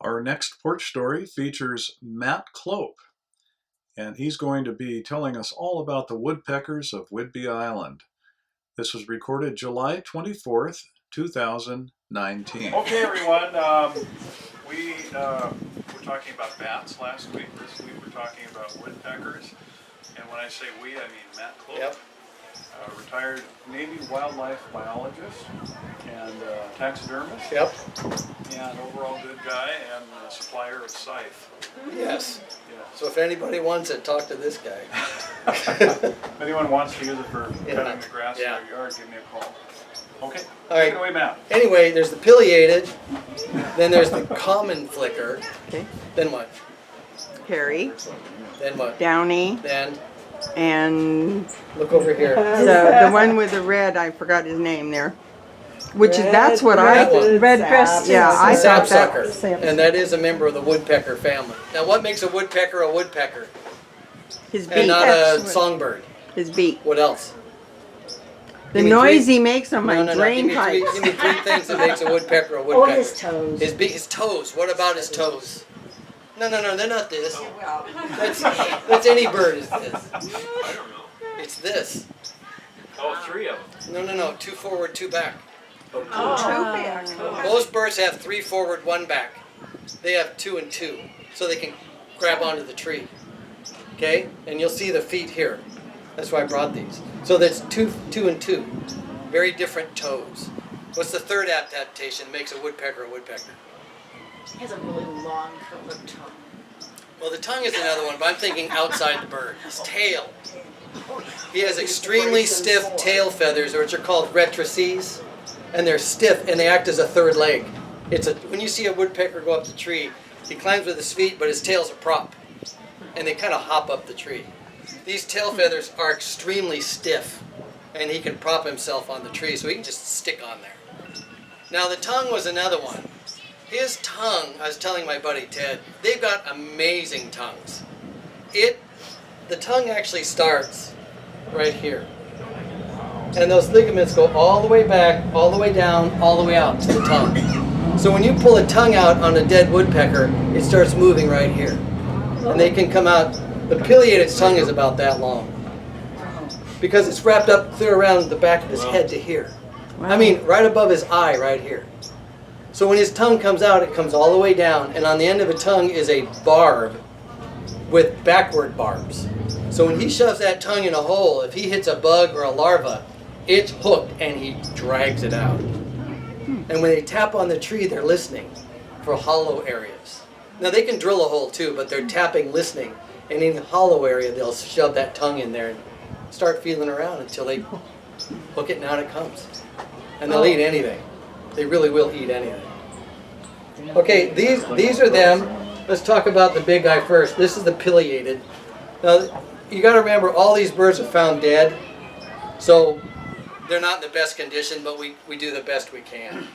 Our next porch story features Matt Klope, and he's going to be telling us all about the woodpeckers of Whidbey Island. This was recorded July 24th, 2019. Okay, everyone. We were talking about bats last week. This week we're talking about woodpeckers. And when I say we, I mean Matt Klope. Yep. Retired Navy wildlife biologist and taxidermist. Yep. And overall good guy and supplier of scythe. Yes. Yeah. So if anybody wants it, talk to this guy. If anyone wants to use it for Yeah. cutting the grass Yeah. in their yard, give me a call. Okay. All right. Take it away, Matt. Anyway, there's the pileated, then there's the common flicker, Okay. then what? Harry, Then what? Downy, Then and look over here. the one with the red, I forgot his name there. Which is, that's what I, Red-breasted yeah, I Sap thought that, Sucker, and that is a member of the woodpecker family. Now, what makes a woodpecker? his And beak, not a songbird? his beak. What else? The Give me noise three- he makes on my No. drain Give pipes. me three things that makes a woodpecker a Oh, woodpecker. his toes. His toes. What about his toes? No, they're not this. That's any bird is this. I don't know. It's this. Oh, three of them. No. 2 forward, 2 back. Oh. Most birds have 3 forward, 1 back. They have 2 and 2, so they can grab onto the tree. Okay? And you'll see the feet here. That's why I brought these. So that's 2 and 2. Very different toes. What's the third adaptation that makes a woodpecker a woodpecker? He has a really long curved tongue. Well, the tongue is another one, but I'm thinking outside the bird. His tail. He has extremely stiff tail feathers, which are called rectrices, and they're stiff and they act as a third leg. When you see a woodpecker go up the tree, he climbs with his feet, but his tail's a prop, and they kind of hop up the tree. These tail feathers are extremely stiff, and he can prop himself on the tree, so he can just stick on there. Now the tongue was another one. His tongue, I was telling my buddy Ted, they've got amazing tongues. The tongue actually starts right here. And those ligaments go all the way back, all the way down, all the way out to the tongue. So when you pull a tongue out on a dead woodpecker, it starts moving right here. And they can come out, the pileated's tongue is about that long. Because it's wrapped up clear around the back of his head to here. I mean, right above his eye, right here. So when his tongue comes out, it comes all the way down, and on the end of a tongue is a barb with backward barbs. So when he shoves that tongue in a hole, if he hits a bug or a larva, it's hooked and he drags it out. And when they tap on the tree, they're listening for hollow areas. Now they can drill a hole too, but they're tapping, listening, and in the hollow area, they'll shove that tongue in there and start feeling around until they hook it and out it comes. And they'll eat anything. They really will eat anything. Okay, these are them. Let's talk about the big guy first. This is the pileated. Now, you got to remember, all these birds are found dead, so they're not in the best condition, but we do the best we can.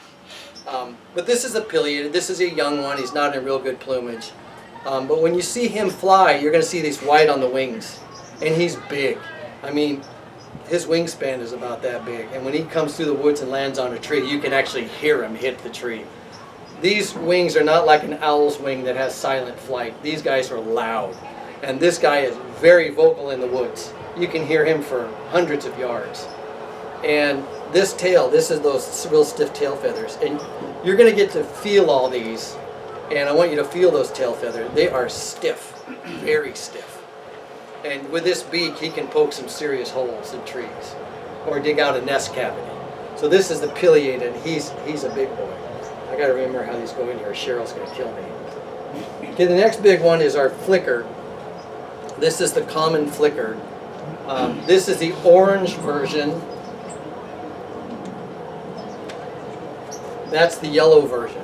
But this is a pileated. This is a young one. He's not in real good plumage. But when you see him fly, you're going to see these white on the wings, and he's big. I mean, his wingspan is about that big, and when he comes through the woods and lands on a tree, you can actually hear him hit the tree. These wings are not like an owl's wing that has silent flight. These guys are loud, and this guy is very vocal in the woods. You can hear him for hundreds of yards. And this tail, this is those real stiff tail feathers, and you're going to get to feel all these, and I want you to feel those tail feathers. They are stiff, very stiff. And with this beak, he can poke some serious holes in trees or dig out a nest cavity. So this is the pileated. He's a big boy. I got to remember how these go in here. Cheryl's going to kill me. Okay, the next big one is our flicker. This is the common flicker. This is the orange version. That's the yellow version.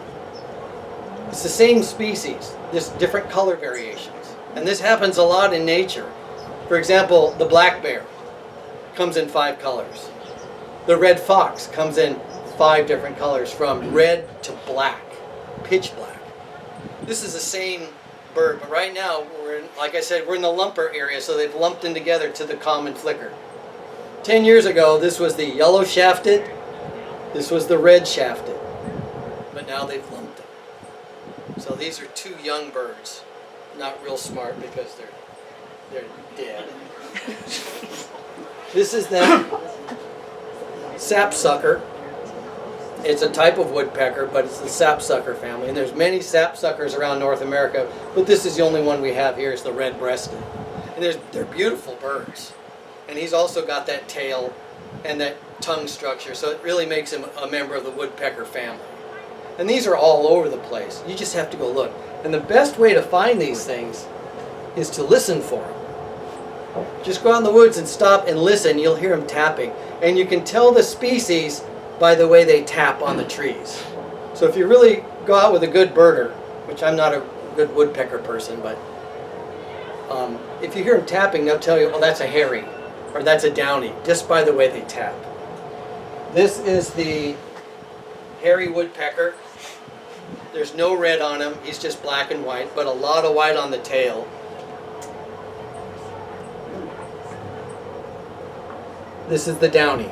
It's the same species, just different color variations. And this happens a lot in nature. For example, the black bear comes in 5 colors. The red fox comes in 5 different colors, from red to black, pitch black. This is the same bird, but right now, like I said, we're in the lumper area, so they've lumped them together to the common flicker. 10 years ago, this was the yellow shafted, this was the red shafted, but now they've lumped them. So these are two young birds, not real smart because they're dead. This is the Sap Sucker. It's a type of woodpecker, but it's the Sap Sucker family. And there's many Sap Suckers around North America, but this is the only one we have here. It's the red-breasted. And they're beautiful birds. And he's also got that tail and that tongue structure, so it really makes him a member of the woodpecker family. And these are all over the place. You just have to go look. And the best way to find these things is to listen for them. Just go out in the woods and stop and listen. You'll hear them tapping. And you can tell the species by the way they tap on the trees. So if you really go out with a good birder, which I'm not a good woodpecker person, but if you hear them tapping, they'll tell you, oh, that's a hairy, or that's a downy, just by the way they tap. This is the hairy woodpecker. There's no red on him, he's just black and white, but a lot of white on the tail. This is the downy.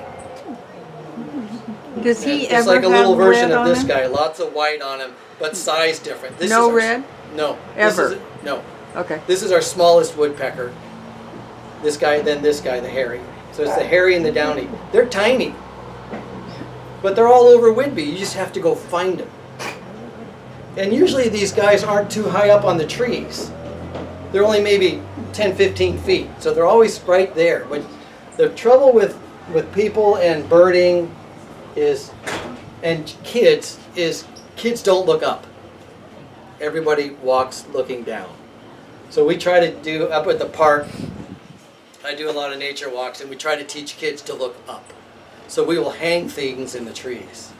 Does he It's ever like a little have version red of on this him? guy, lots of white on him, but size different. This No is our, red? No. Ever? No. Okay. This is our smallest woodpecker. This guy, then this guy, the hairy. So it's the hairy and the downy. They're tiny, but they're all over Whidbey. You just have to go find them. And usually these guys aren't too high up on the trees. They're only maybe 10, 15 feet. So they're always right there. But the trouble with people and birding is, and kids, is kids don't look up. Everybody walks looking down. So we try to do, up at the park, I do a lot of nature walks, and we try to teach kids to look up. So we will hang things in the trees,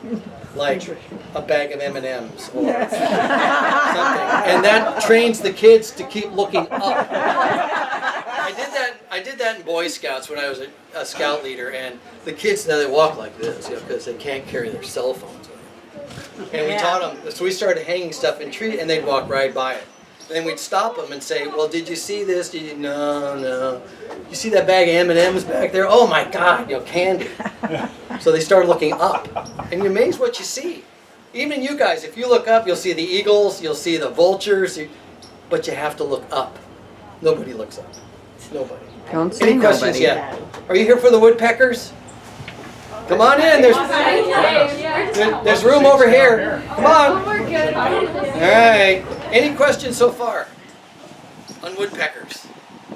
like a bag of M&Ms or something. And that trains the kids to keep looking up. I did that in Boy Scouts when I was a scout leader, and the kids now they walk like this, because they can't carry their cell phones with them. And we taught them, so we started hanging stuff in trees, and they'd walk right by it. And then we'd stop them and say, well, did you see this? Did you? No. You see that bag of M&Ms back there? Oh my God, candy. So they started looking up, and you're amazed what you see. Even you guys, if you look up, you'll see the eagles, you'll see the vultures, but you have to look up. Nobody looks up. Nobody. Don't say Any questions nobody. yet? Are you here for the woodpeckers? Come on in. There's room over here. Come on. We're good. All right. Any questions so far on woodpeckers?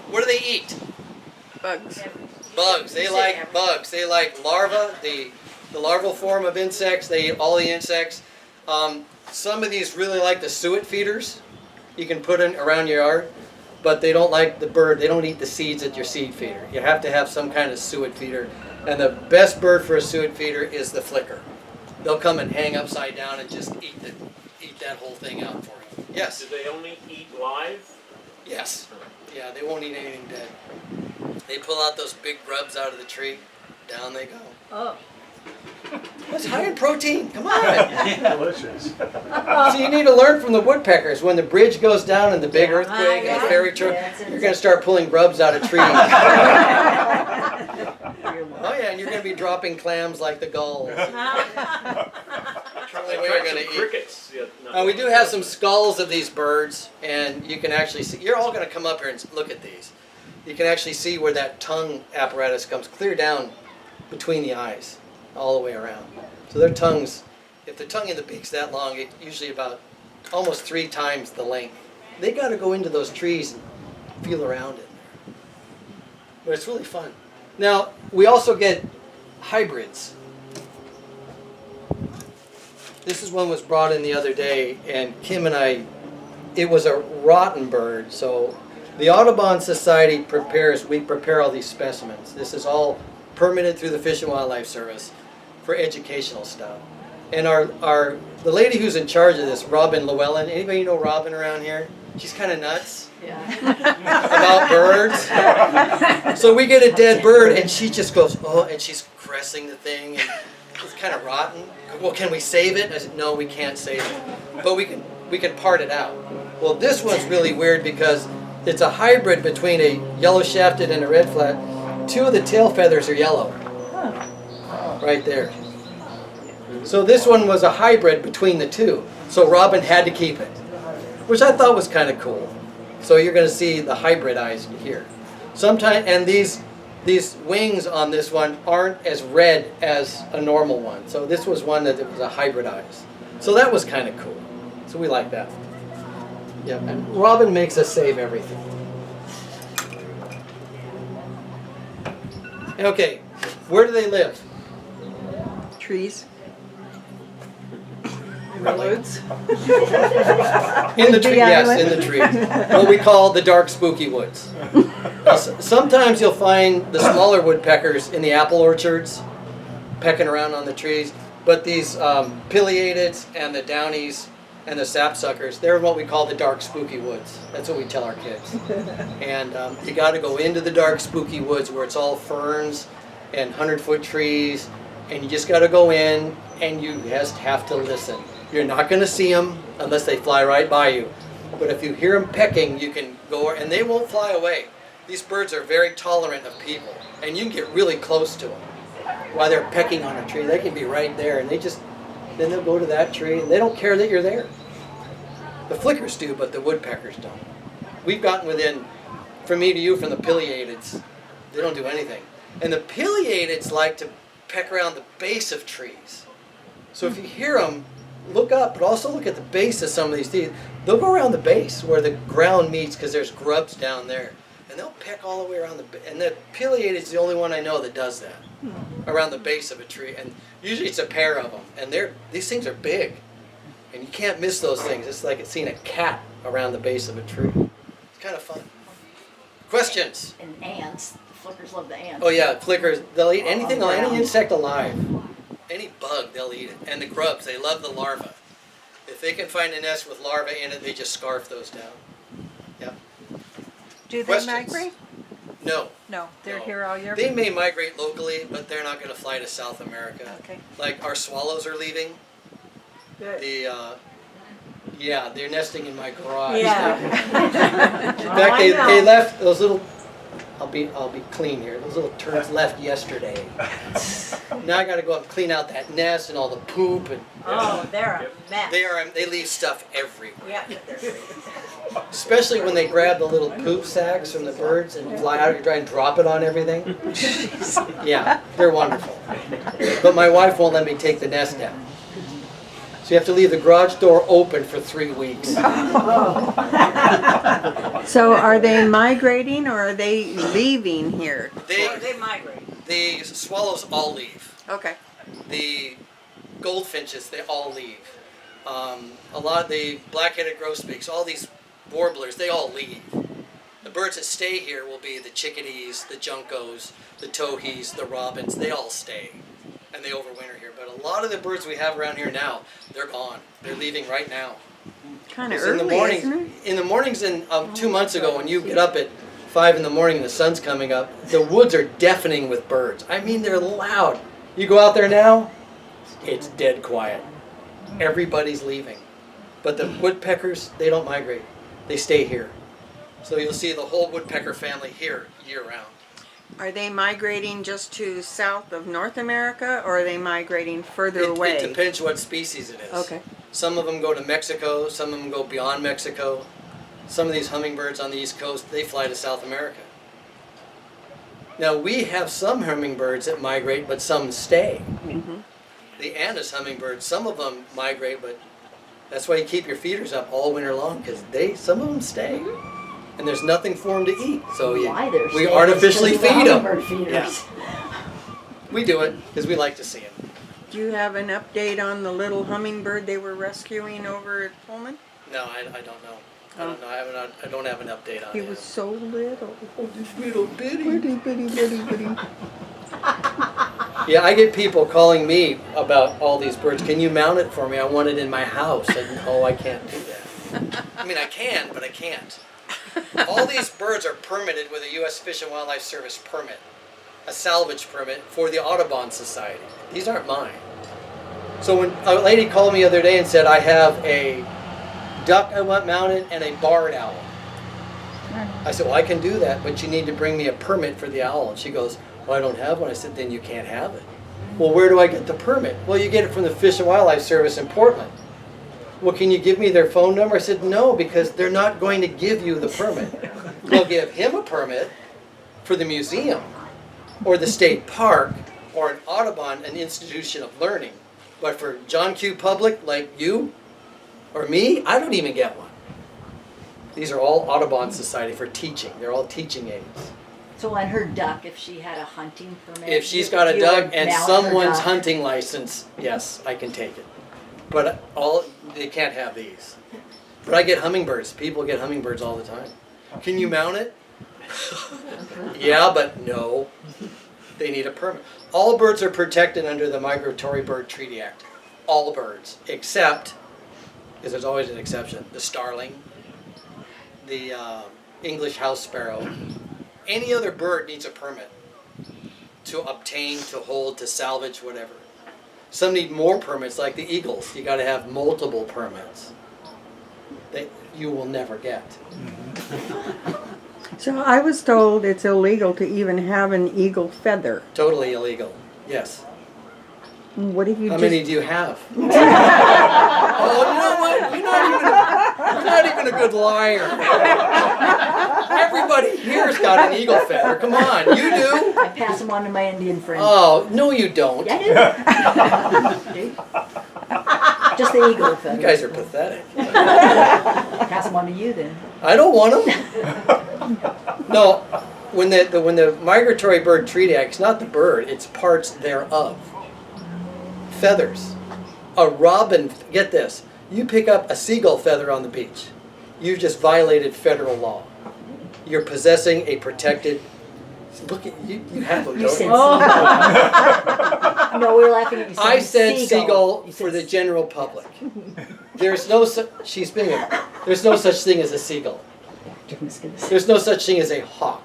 What do they eat? Bugs. Bugs. They like bugs. They like larvae, the larval form of insects. They eat all the insects. Some of these really like the suet feeders. You can put in around your yard, but they don't like the bird. They don't eat the seeds at your seed feeder. You have to have some kind of suet feeder. And the best bird for a suet feeder is the flicker. They'll come and hang upside down and just eat that whole thing out for you. Yes? Do they only eat live? Yes. Yeah, they won't eat anything dead. They pull out those big grubs out of the tree. Down they go. Oh. That's high in protein. Come on. Delicious. So you need to learn from the woodpeckers. When the bridge goes down and the big earthquake and the ferry truck, you're going to start pulling grubs out of trees. Oh yeah, and you're going to be dropping clams like the gulls. Only way you're going to eat. Crickets. Yeah, no. We do have some skulls of these birds, and you can actually see. You're all going to come up here and look at these. You can actually see where that tongue apparatus comes clear down between the eyes, all the way around. So their tongues, if the tongue in the beak's that long, it's usually about almost 3 times the length. They got to go into those trees and feel around in there. But it's really fun. Now, we also get hybrids. This is one was brought in the other day, and Kim and I, it was a rotten bird. So the Audubon Society we prepare all these specimens. This is all permitted through the Fish and Wildlife Service for educational stuff. And the lady who's in charge of this, Robin Llewellyn, anybody know Robin around here? She's kind of nuts about birds. So we get a dead bird, and she just goes, oh, and she's caressing the thing, and it's kind of rotten. Well, can we save it? I said, no, we can't save it, but we can part it out. Well, this one's really weird because it's a hybrid between a yellow-shafted and a red-flat. 2 of the tail feathers are yellow, right there. So this one was a hybrid between the 2. So Robin had to keep it. which I thought was kind of cool. So you're going to see the hybridized here. Sometimes, and these wings on this one aren't as red as a normal one. So this was one that was a hybridized. So that was kind of cool. So we like that. Yeah, and Robin makes us save everything. Okay, where do they live? Trees. Woods. In the tree, yes, island. in the trees. What we call the dark spooky woods. Now, sometimes you'll find the smaller woodpeckers in the apple orchards, pecking around on the trees. But these pileatids and the Downies and the Sap Suckers, they're what we call the dark spooky woods. That's what we tell our kids. And you got to go into the dark spooky woods where it's all ferns and 100-foot trees, and you just got to go in and you just have to listen. You're not going to see them unless they fly right by you. But if you hear them pecking, you can go, and they won't fly away. These birds are very tolerant of people, and you can get really close to them. While they're pecking on a tree, they can be right there, and then they'll go to that tree, and they don't care that you're there. The flickers do, but the woodpeckers don't. We've gotten within, from me to you, from the pileatids. They don't do anything. And the pileatids like to peck around the base of trees. So if you hear them, look up, but also look at the base of some of these trees. They'll go around the base where the ground meets because there's grubs down there. And they'll peck all the way around and the pileatid's the only one I know that does that. Around the base of a tree. And usually it's a pair of them. And these things are big. And you can't miss those things. It's like seeing a cat around the base of a tree. It's kind of fun. Questions? And ants. The flickers love the ants. Oh yeah, flickers. They'll eat anything, any insect alive. Any bug, they'll eat it. And the grubs, they love the larvae. If they can find a nest with larvae in it, they just scarf those down. Yeah. Do they Questions? migrate? No. No, they're No. here all year. They may migrate locally, but they're not going to fly to South America. Okay. Like our swallows are leaving. Good. Yeah, they're nesting in my garage. Yeah. In fact, they left those little. I'll be clean here. Those little turds left yesterday. Now I got to go up and clean out that nest and all the poop and. Oh, they're a mess. They leave stuff everywhere. Yeah, but they're Especially when they grab the little poop sacks from the birds and fly out, you try and drop it on everything. Yeah, they're wonderful. But my wife won't let me take the nest down. So you have to leave the garage door open for 3 weeks. So are they migrating or are they leaving here? They migrate. the swallows all leave. Okay. The goldfinches, they all leave. A lot of the black-headed grosbeaks, all these warblers, they all leave. The birds that stay here will be the chickadees, the juncos, the towhees, the robins. They all stay, and they overwinter here. But a lot of the birds we have around here now, they're gone. They're leaving right now. Kind of 'Cause early, isn't it? in the mornings, 2 months ago, when you get up at 5 in the morning and the sun's coming up, the woods are deafening with birds. I mean, they're loud. You go out there now, it's dead quiet. Everybody's leaving. But the woodpeckers, they don't migrate. They stay here. So you'll see the whole woodpecker family here year-round. Are they migrating just to south of North America or are they migrating further away? It depends what species it is. Okay. Some of them go to Mexico, some of them go beyond Mexico. Some of these hummingbirds on the East Coast, they fly to South America. Now we have some hummingbirds that migrate, but some stay. Mm-hmm. The Anna's hummingbirds, some of them migrate, but that's why you keep your feeders up all winter long, because some of them stay. And there's nothing for them to eat, so we artificially feed them. Yeah. We do it because we like to see them. Do you have an update on the little hummingbird they were rescuing over at Pullman? No, I don't know. I don't know. I don't have an update on He him. was so little. Oh, this little bitty. Bitty, bitty, bitty, bitty. Yeah, I get people calling me about all these birds. Can you mount it for me? I want it in my house. I can't do that. I mean, I can, but I can't. All these birds are permitted with a U.S. Fish and Wildlife Service permit, a salvage permit for the Audubon Society. These aren't mine. So when a lady called me the other day and said, I have a duck I want mounted and a barred owl. I said, well, I can do that, but you need to bring me a permit for the owl. And she goes, well, I don't have one. I said, then you can't have it. Well, where do I get the permit? Well, you get it from the Fish and Wildlife Service in Portland. well, can you give me their phone number? I said, no, because they're not going to give you the permit. They'll give him a permit for the museum or the state park or an Audubon, an institution of learning. But for John Q. Public, like you or me, I don't even get one. These are all Audubon Society for teaching. They're all teaching aids. So on her duck, if she had a hunting permit. If she's got a you duck would and mount her someone's duck. hunting license, yes, I can take it. But they can't have these. But I get hummingbirds. People get hummingbirds all the time. Can you mount it? Yeah, but no. They need a permit. All birds are protected under the Migratory Bird Treaty Act. All birds, except, because there's always an exception, the starling, the English house sparrow. Any other bird needs a permit to obtain, to hold, to salvage, whatever. Some need more permits, like the eagles. You got to have multiple permits that you will never get. So I was told it's illegal to even have an eagle feather. Totally illegal. Yes. What if you How just... many do you have? Oh, you know what? You're not even a good liar. Everybody here's got an eagle feather. Come on, you do. I pass them on to my Indian friends. Oh, no, you don't. Yeah, I do. Just the eagle feather. You guys are pathetic. Pass them on to you then. I don't want them. No, when the Migratory Bird Treaty Act, it's not the bird, it's parts thereof. Feathers. A robin, get this, you pick up a seagull feather on the beach. You've just violated federal law. You're possessing a protected, look at you, you have a You said goat. seagull. No, we were laughing at you. I said You seagull said for the general public. There's no she's being there's no such thing as a seagull. There's no such thing as a hawk.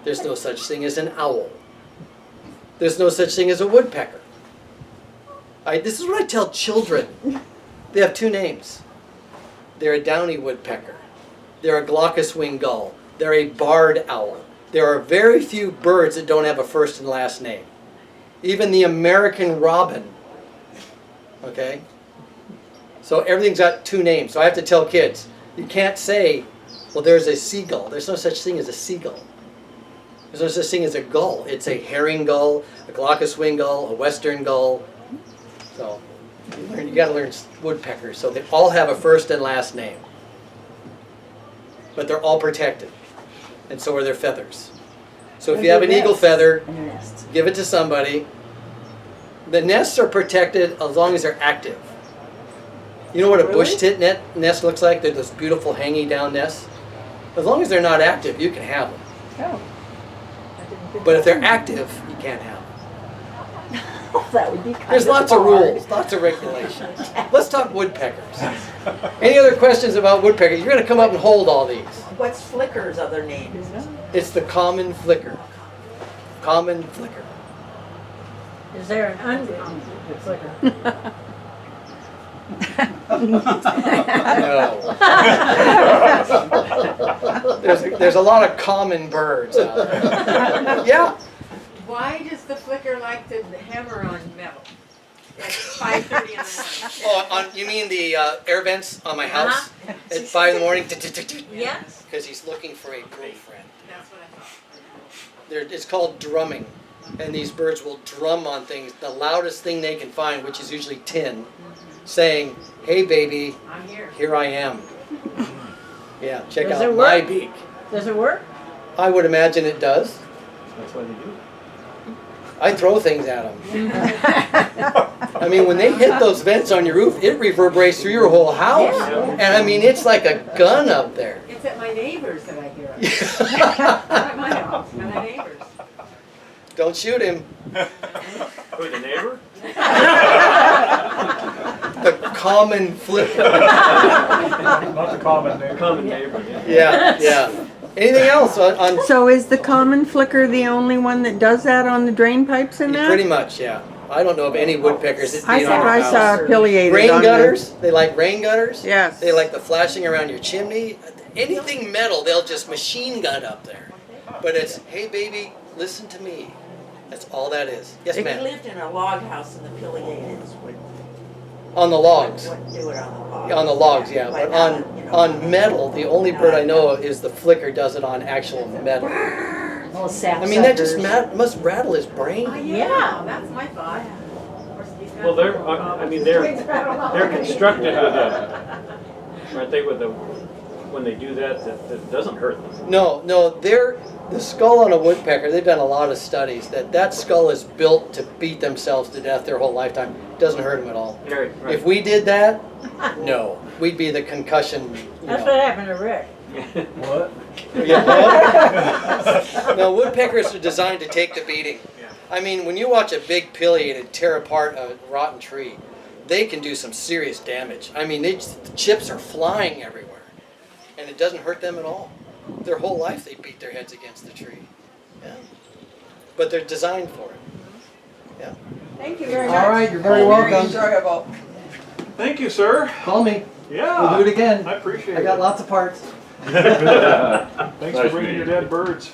There's no such thing as an owl. There's no such thing as a woodpecker. This is what I tell children. They have two names. They're a Downy woodpecker. They're a glaucous-winged gull. They're a barred owl. There are very few birds that don't have a first and last name. Even the American robin. Okay? So everything's got two names. So I have to tell kids, you can't say, well, there's a seagull. There's no such thing as a seagull. There's no such thing as a gull. It's a herring gull, a glaucous-winged gull, a western gull. So you got to learn woodpeckers. So they all have a first and last name. But they're all protected. And so are their feathers. So if you have an eagle feather, And their nests. give it to somebody. The nests are protected as long as they're active. You know what a bush tit nest looks like? They're those beautiful hanging down nests. As long as they're not active, you can have them. Oh. I didn't think But if they're that. active, you can't have them. That would be kind There's of lots of hard. rules, lots of regulations. Let's talk woodpeckers. Any other questions about woodpeckers? You're going to come up and hold all these. What's Flicker's other name? It's the common flicker. Common flicker. Is there an uncommon flicker? No. There's a lot of common birds out there. Yeah. Why does the flicker like to hammer on metal? At 5:30 in the morning. Oh, you mean the air vents on my house at 5 in the morning? Yes, Because he's looking for a girlfriend. that's what I thought. It's called drumming. And these birds will drum on things, the loudest thing they can find, which is usually tin, saying, hey baby, I'm here. here I am. Yeah, check Does out it my work? beak. Does it work? I would imagine it does. That's why they do. I throw things at them. I mean, when they hit those vents on your roof, it reverberates through your whole house. Yeah. And I mean, it's like a gun up there. It's at my neighbors that I hear it. Not at my house, at my neighbors. Don't shoot him. Who, the neighbor? The common flicker. Not the common name. Common neighbor, yeah. Yeah, yeah. Anything else on So is the common flicker the only one that does that on the drain pipes and that? pretty much, yeah. I don't know of any woodpeckers that I beat on thought your I house. saw a pileated Rain on gutters. They like rain gutters. Yes. They like the flashing around your chimney. Anything metal, they'll just machine gun up there. But it's, hey baby, listen to me. That's all that is. Yes, He ma'am. lived in a log house in the Pileated. On the logs. Do it on the log. On the logs, yeah. But on metal, the only bird I know is the flicker does it on actual metal. Little sap I mean, that just suckers. must rattle his brain. Yeah, that's my thought. Well, they're constructed with aren't they with when they do that, that doesn't hurt them. No, the skull on a woodpecker, they've done a lot of studies that skull is built to beat themselves to death their whole lifetime. It doesn't hurt them at all. Right. If we did that, no. We'd be the concussion. That's what happened to Rick. What? Yeah. No, woodpeckers are designed to take the beating. I mean, when you watch a big pileated tear apart a rotten tree, they can do some serious damage. I mean, the chips are flying everywhere, and it doesn't hurt them at all. Their whole life they beat their heads against the tree. Yeah. But they're designed for it. Yeah. Thank you very much. All right, you're very welcome. enjoyable. Thank you, sir. Call me. Yeah. We'll do it again. I appreciate I got it. lots of parts. Thanks Nice for bringing meeting your you. dead birds.